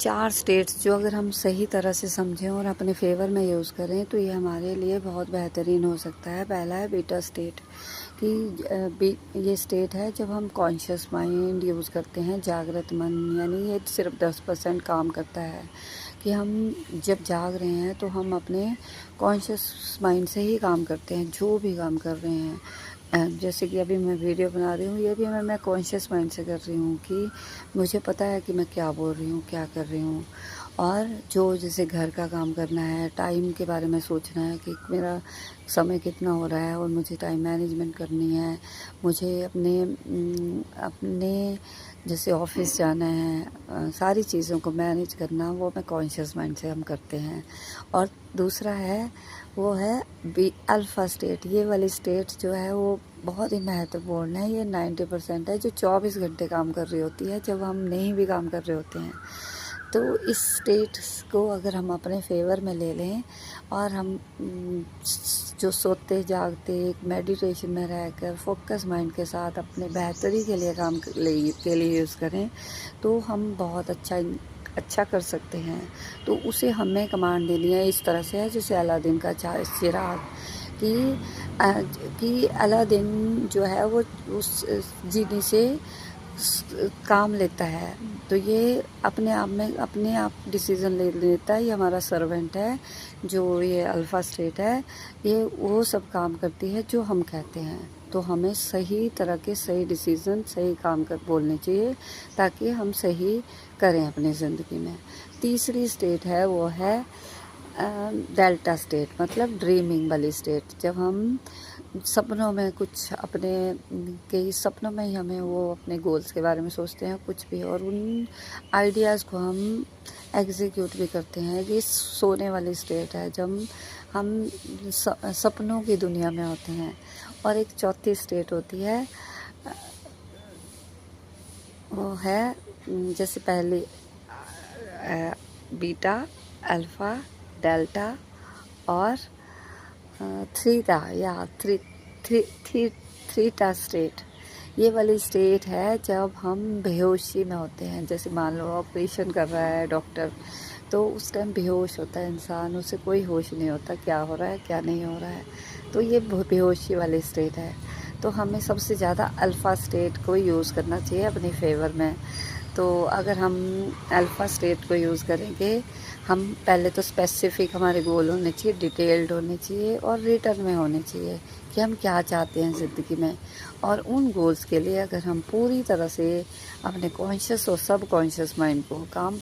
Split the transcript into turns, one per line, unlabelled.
4 states जो अगर हम सही तरह से समझें और अपने फेवर में यूज़ करें तो ये हमारे लिए बहुत बेहतरीन हो सकता है। पहला है बीटा स्टेट कि ये स्टेट है जब हम कॉन्शियस माइंड यूज़ करते हैं, जागृत मन, यानी ये सिर्फ 10% काम करता है कि हम जब जाग रहे हैं तो हम अपने कॉन्शियस माइंड से ही काम करते हैं, जो भी काम कर रहे हैं। जैसे कि अभी मैं वीडियो बना रही हूँ, ये भी मैं कॉन्शियस माइंड से कर रही हूँ कि मुझे पता है कि मैं क्या बोल रही हूँ, क्या कर रही हूँ। और जो जैसे घर का काम करना है, टाइम के बारे में सोचना है कि मेरा समय कितना हो रहा है और मुझे टाइम मैनेजमेंट करनी है, मुझे अपने जैसे ऑफिस जाना है, सारी चीज़ों को मैनेज करना, वो मैं कॉन्शियस माइंड से हम करते हैं। और दूसरा है वो है अल्फ़ा स्टेट। ये वाली स्टेट जो है वो बहुत ही महत्वपूर्ण है। ये 90% है जो 24 घंटे काम कर रही होती है जब हम नहीं भी काम कर रहे होते हैं। तो इस स्टेट्स को अगर हम अपने फेवर में ले लें और हम जो सोते जागते एक मेडिटेशन में रहकर फोकस माइंड के साथ अपने बेहतरी के लिए के लिए यूज़ करें तो हम बहुत अच्छा कर सकते हैं। तो उसे हमें कमांड देनी है इस तरह से है जैसे अलादीन का चिराग कि अलादीन जो है वो उस जीनी से काम लेता है, तो ये अपने आप डिसीज़न ले लेता है। ये हमारा सर्वेंट है, जो ये अल्फ़ा स्टेट है, ये वो सब काम करती है जो हम कहते हैं। तो हमें सही तरह के सही डिसीज़न सही काम कर बोलने चाहिए ताकि हम सही करें अपनी ज़िंदगी में। तीसरी स्टेट है वो है डेल्टा स्टेट, मतलब ड्रीमिंग वाली स्टेट। जब हम सपनों में कुछ अपने कई सपनों में ही हमें वो अपने गोल्स के बारे में सोचते हैं कुछ भी, और उन आइडियाज़ को हम एग्जीक्यूट भी करते हैं। ये सोने वाली स्टेट है जब हम सपनों की दुनिया में होते हैं। और एक चौथी स्टेट होती है, वो है जैसे पहले बीटा, अल्फ़ा, डेल्टा और थीटा या थीटा स्टेट। ये वाली स्टेट है जब हम बेहोशी में होते हैं। जैसे मान लो ऑपरेशन कर रहा है डॉक्टर, तो उस टाइम बेहोश होता है इंसान, उसे कोई होश नहीं होता क्या हो रहा है क्या नहीं हो रहा है। तो ये बेहोशी वाली स्टेट है। तो हमें सबसे ज़्यादा अल्फ़ा स्टेट को यूज़ करना चाहिए अपने फेवर में। तो अगर हम अल्फ़ा स्टेट को यूज़ करेंगे, हम पहले तो स्पेसिफ़िक हमारे गोल होने चाहिए, डिटेल्ड होने चाहिए और रिटर्न में होने चाहिए कि हम क्या चाहते हैं ज़िंदगी में। और उन गोल्स के लिए अगर हम पूरी तरह से अपने कॉन्शियस और सब कॉन्शियस माइंड को काम